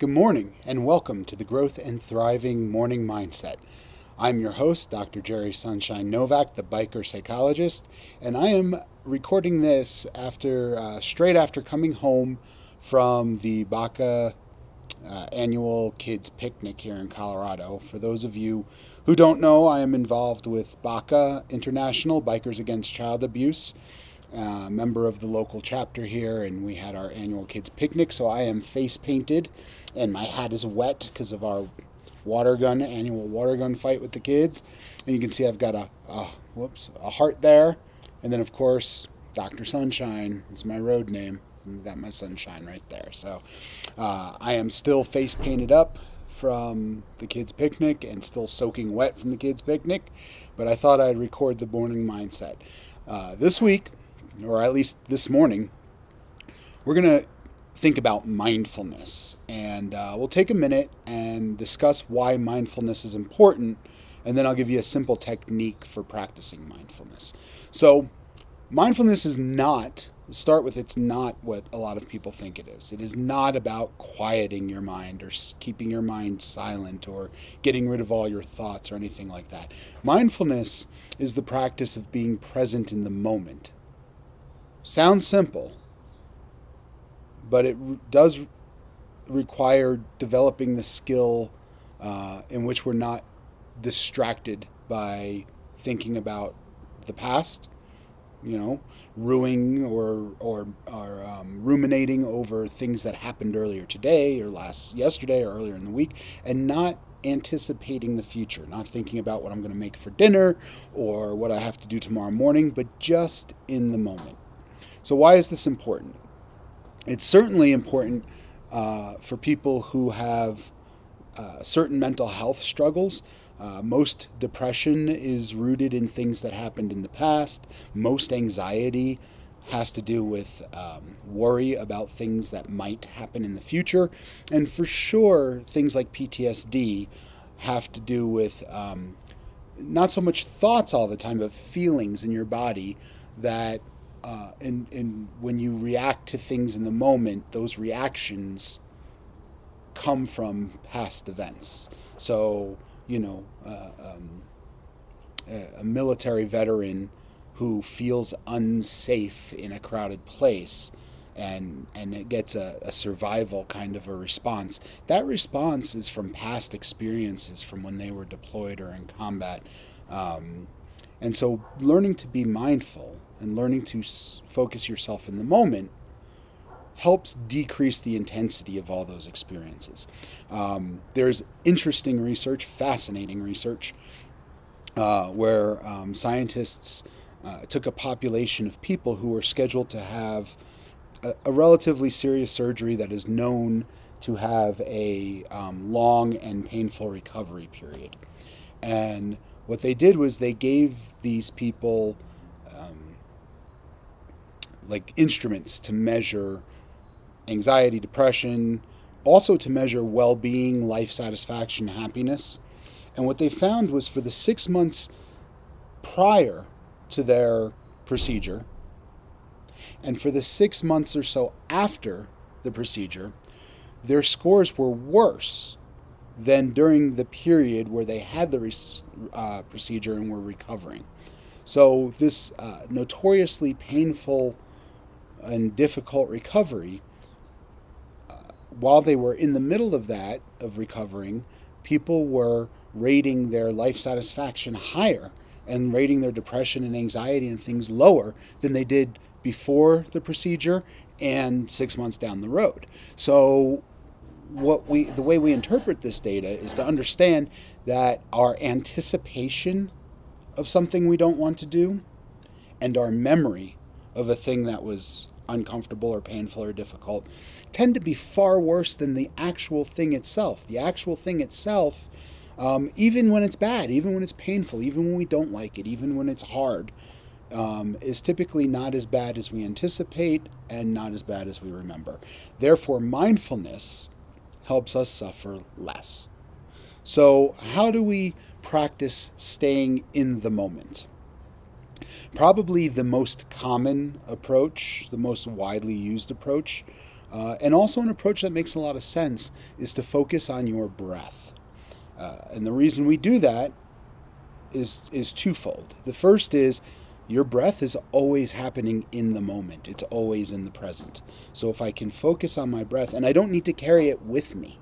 Good morning and welcome to the Growth and Thriving Morning Mindset. I'm your host, Dr. Jerry Sunshine Novak, the biker psychologist, and I am recording this straight after coming home from the Baca annual kids picnic here in Colorado. For those of you who don't know, I am involved with Baca International, Bikers Against Child Abuse, member of the local chapter here, and we had our annual kids picnic, so I am face painted and my hat is wet because of our annual water gun fight with the kids. And you can see I've got a heart there, and then of course Dr. Sunshine is my road name. I've got my sunshine right there. So I am still face painted up from the kids picnic and still soaking wet from the kids picnic, but I thought I'd record the morning mindset. This week, or at least this morning, we're going to think about mindfulness. And we'll take a minute and discuss why mindfulness is important, and then I'll give you a simple technique for practicing mindfulness. So mindfulness is not, it's not what a lot of people think it is. It is not about quieting your mind or keeping your mind silent or getting rid of all your thoughts or anything like that. Mindfulness is the practice of being present in the moment. Sounds simple, but it does require developing the skill in which we're not distracted by thinking about the past, ruining or ruminating over things that happened earlier today or yesterday or earlier in the week, and not anticipating the future, not thinking about what I'm going to make for dinner or what I have to do tomorrow morning, but just in the moment. So why is this important? It's certainly important for people who have certain mental health struggles. Most depression is rooted in things that happened in the past. Most anxiety has to do with worry about things that might happen in the future. And for sure, things like PTSD have to do with not so much thoughts all the time, but feelings in your body that and when you react to things in the moment, those reactions come from past events. So, a military veteran who feels unsafe in a crowded place and it gets a survival kind of a response. That response is from past experiences from when they were deployed or in combat. And so learning to be mindful and learning to focus yourself in the moment helps decrease the intensity of all those experiences. There's interesting research, fascinating research, where scientists took a population of people who were scheduled to have a relatively serious surgery that is known to have a long and painful recovery period. And what they did was they gave these people instruments to measure anxiety, depression, also to measure well-being, life satisfaction, happiness. And what they found was for the 6 months prior to their procedure and for the 6 months or so after the procedure, their scores were worse than during the period where they had the procedure and were recovering. So this notoriously painful and difficult recovery, while they were in the middle of that, of recovering, people were rating their life satisfaction higher and rating their depression and anxiety and things lower than they did before the procedure and 6 months down the road. So the way we interpret this data is to understand that our anticipation of something we don't want to do and our memory of a thing that was uncomfortable or painful or difficult tend to be far worse than the actual thing itself. The actual thing itself, even when it's bad, even when it's painful, even when we don't like it, even when it's hard, is typically not as bad as we anticipate and not as bad as we remember. Therefore, mindfulness helps us suffer less. So how do we practice staying in the moment? Probably the most common approach, the most widely used approach, And also an approach that makes a lot of sense is to focus on your breath. And the reason we do that is twofold. The first is your breath is always happening in the moment. It's always in the present. So if I can focus on my breath, and I don't need to carry it with me.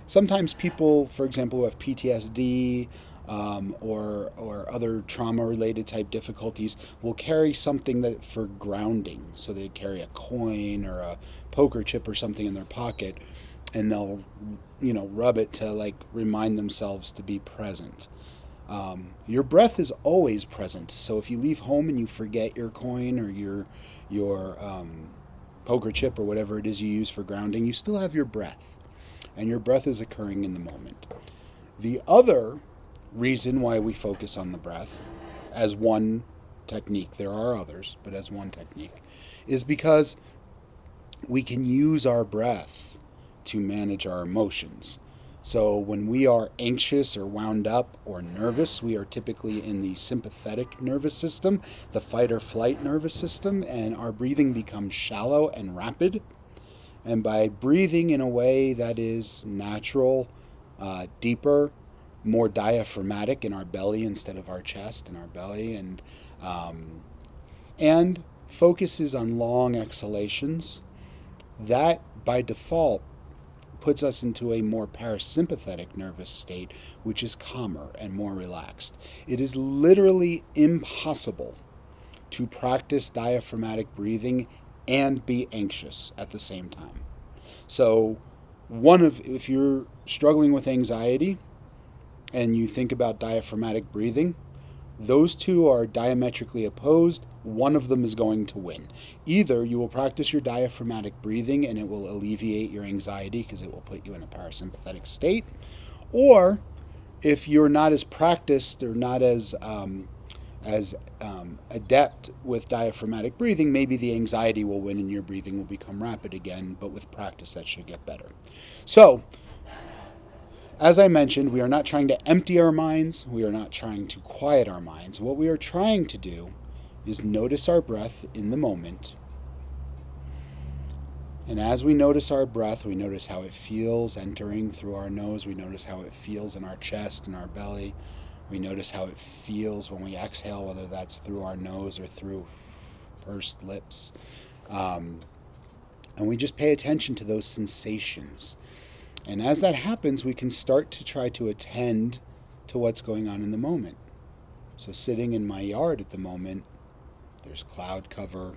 Sometimes people, for example, who have PTSD or other trauma-related type difficulties will carry something that for grounding. So they carry a coin or a poker chip or something in their pocket, and they'll, rub it to like remind themselves to be present. Your breath is always present. So if you leave home and you forget your coin or your poker chip or whatever it is you use for grounding, you still have your breath, and your breath is occurring in the moment. The other reason why we focus on the breath as one technique, there are others, but as one technique, is because we can use our breath to manage our emotions. So when we are anxious or wound up or nervous, we are typically in the sympathetic nervous system, the fight or flight nervous system, and our breathing becomes shallow and rapid. And by breathing in a way that is natural, deeper, more diaphragmatic in our belly instead of our chest and our belly, and focuses on long exhalations, that by default puts us into a more parasympathetic nervous state, which is calmer and more relaxed. It is literally impossible to practice diaphragmatic breathing and be anxious at the same time. So if you're struggling with anxiety and you think about diaphragmatic breathing, those two are diametrically opposed. One of them is going to win. Either you will practice your diaphragmatic breathing and it will alleviate your anxiety because it will put you in a parasympathetic state, or if you're not as practiced or not as adept with diaphragmatic breathing, maybe the anxiety will win and your breathing will become rapid again, but with practice that should get better. So, as I mentioned, we are not trying to empty our minds. We are not trying to quiet our minds. What we are trying to do is notice our breath in the moment. And as we notice our breath, we notice how it feels entering through our nose. We notice how it feels in our chest and our belly. We notice how it feels when we exhale, whether that's through our nose or through pursed lips. And we just pay attention to those sensations. And as that happens, we can start to try to attend to what's going on in the moment. So sitting in my yard at the moment, there's cloud cover.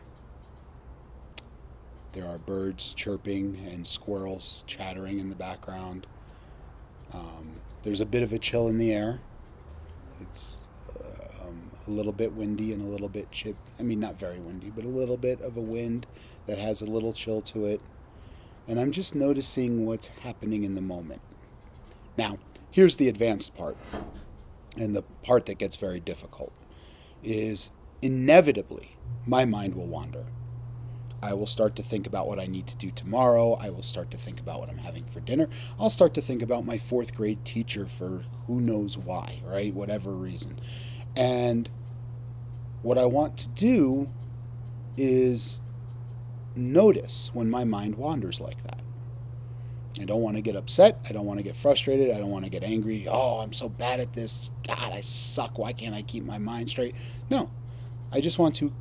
There are birds chirping and squirrels chattering in the background. There's a bit of a chill in the air. It's a little bit windy and a little bit not very windy, but a little bit of a wind that has a little chill to it. And I'm just noticing what's happening in the moment. Now, here's the advanced part, and the part that gets very difficult, is inevitably my mind will wander. I will start to think about what I need to do tomorrow. I will start to think about what I'm having for dinner. I'll start to think about my 4th grade teacher for who knows why, right? Whatever reason. And what I want to do is notice when my mind wanders like that. I don't want to get upset. I don't want to get frustrated. I don't want to get angry. Oh, I'm so bad at this. God, I suck. Why can't I keep my mind straight? No, I just want to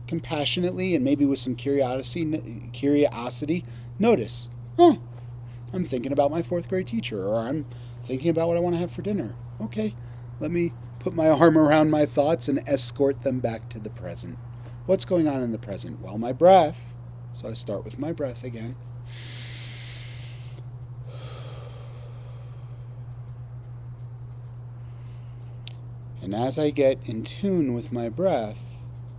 compassionately and maybe with some curiosity notice, I'm thinking about my 4th grade teacher, or I'm thinking about what I want to have for dinner. Okay, let me put my arm around my thoughts and escort them back to the present. What's going on in the present? Well, my breath. So I start with my breath again. And as I get in tune with my breath,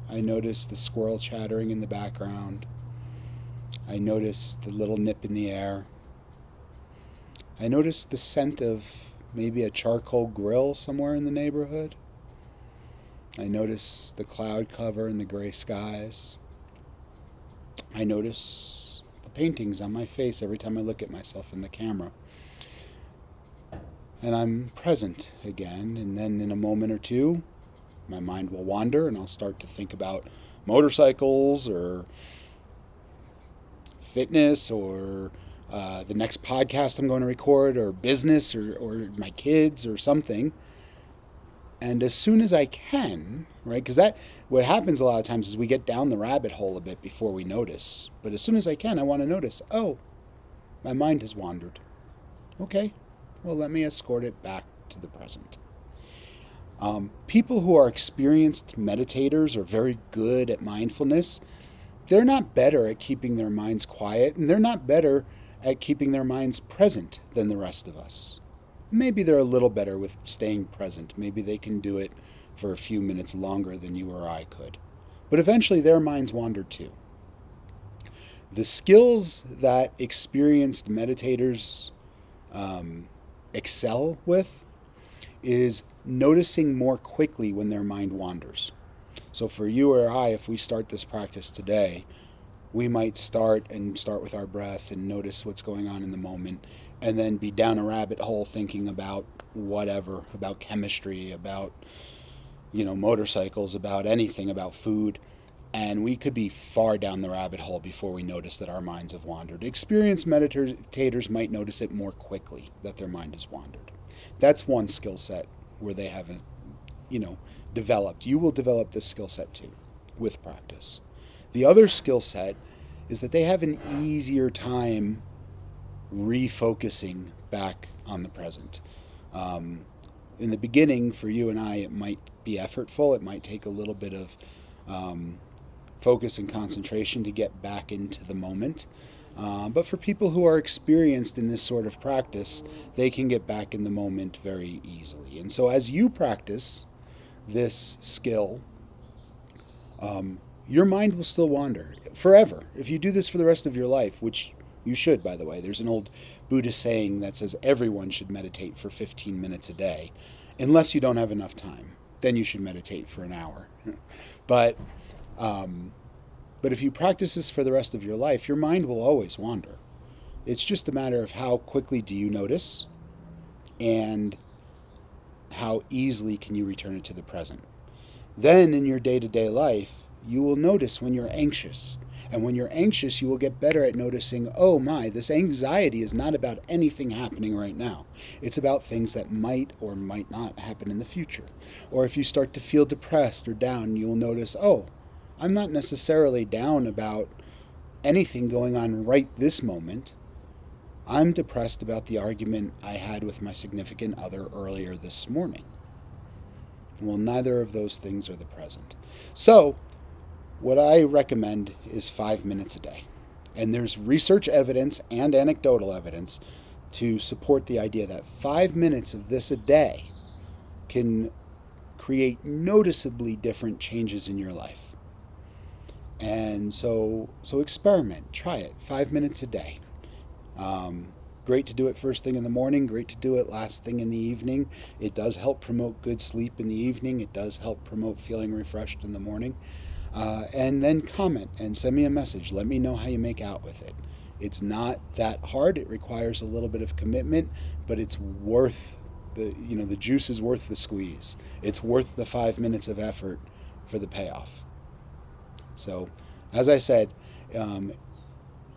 I notice the squirrel chattering in the background. I notice the little nip in the air. I notice the scent of maybe a charcoal grill somewhere in the neighborhood. I notice the cloud cover and the gray skies. I notice the paintings on my face every time I look at myself in the camera. And I'm present again, and then in a moment or two, my mind will wander and I'll start to think about motorcycles or fitness or the next podcast I'm going to record or business or my kids or something. And as soon as I can, right, because what happens a lot of times is we get down the rabbit hole a bit before we notice. But as soon as I can, I want to notice, oh, my mind has wandered. Okay, well, let me escort it back to the present. People who are experienced meditators or very good at mindfulness, they're not better at keeping their minds quiet, and they're not better at keeping their minds present than the rest of us. Maybe they're a little better with staying present. Maybe they can do it for a few minutes longer than you or I could. But eventually their minds wander too. The skills that experienced meditators excel with is noticing more quickly when their mind wanders. So for you or I, if we start this practice today, we might start with our breath and notice what's going on in the moment, and then be down a rabbit hole thinking about whatever, about chemistry, about motorcycles, about anything, about food. And we could be far down the rabbit hole before we notice that our minds have wandered. Experienced meditators might notice it more quickly, that their mind has wandered. That's one skill set where they haven't, developed. You will develop this skill set too, with practice. The other skill set is that they have an easier time refocusing back on the present. In the beginning, for you and I, it might be effortful. It might take a little bit of focus and concentration to get back into the moment. But for people who are experienced in this sort of practice, they can get back in the moment very easily. And so as you practice this skill, your mind will still wander forever. If you do this for the rest of your life, which you should, by the way. There's an old Buddhist saying that says everyone should meditate for 15 minutes a day, unless you don't have enough time. Then you should meditate for an hour. But if you practice this for the rest of your life, your mind will always wander. It's just a matter of how quickly do you notice and how easily can you return it to the present. Then in your day-to-day life, you will notice when you're anxious. And when you're anxious, you will get better at noticing, oh my, this anxiety is not about anything happening right now. It's about things that might or might not happen in the future. Or if you start to feel depressed or down, you'll notice, oh, I'm not necessarily down about anything going on right this moment. I'm depressed about the argument I had with my significant other earlier this morning. Well, neither of those things are the present. So, what I recommend is 5 minutes a day. And there's research evidence and anecdotal evidence to support the idea that 5 minutes of this a day can create noticeably different changes in your life. And so experiment, try it, 5 minutes a day. Great to do it first thing in the morning, great to do it last thing in the evening. It does help promote good sleep in the evening. It does help promote feeling refreshed in the morning. And then comment and send me a message. Let me know how you make out with it. It's not that hard. It requires a little bit of commitment, but it's worth the juice is worth the squeeze. It's worth the 5 minutes of effort for the payoff. So, as I said,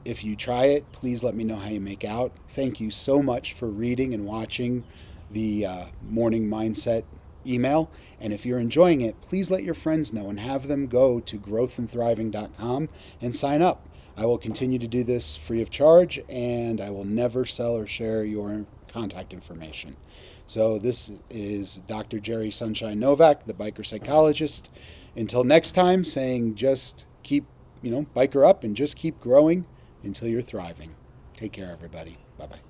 if you try it, please let me know how you make out. Thank you so much for reading and watching the Morning Mindset email. And if you're enjoying it, please let your friends know and have them go to growthandthriving.com and sign up. I will continue to do this free of charge, and I will never sell or share your contact information. So this is Dr. Jerry Sunshine Novak, the biker psychologist. Until next time, saying just keep, biker up and just keep growing until you're thriving. Take care, everybody. Bye-bye.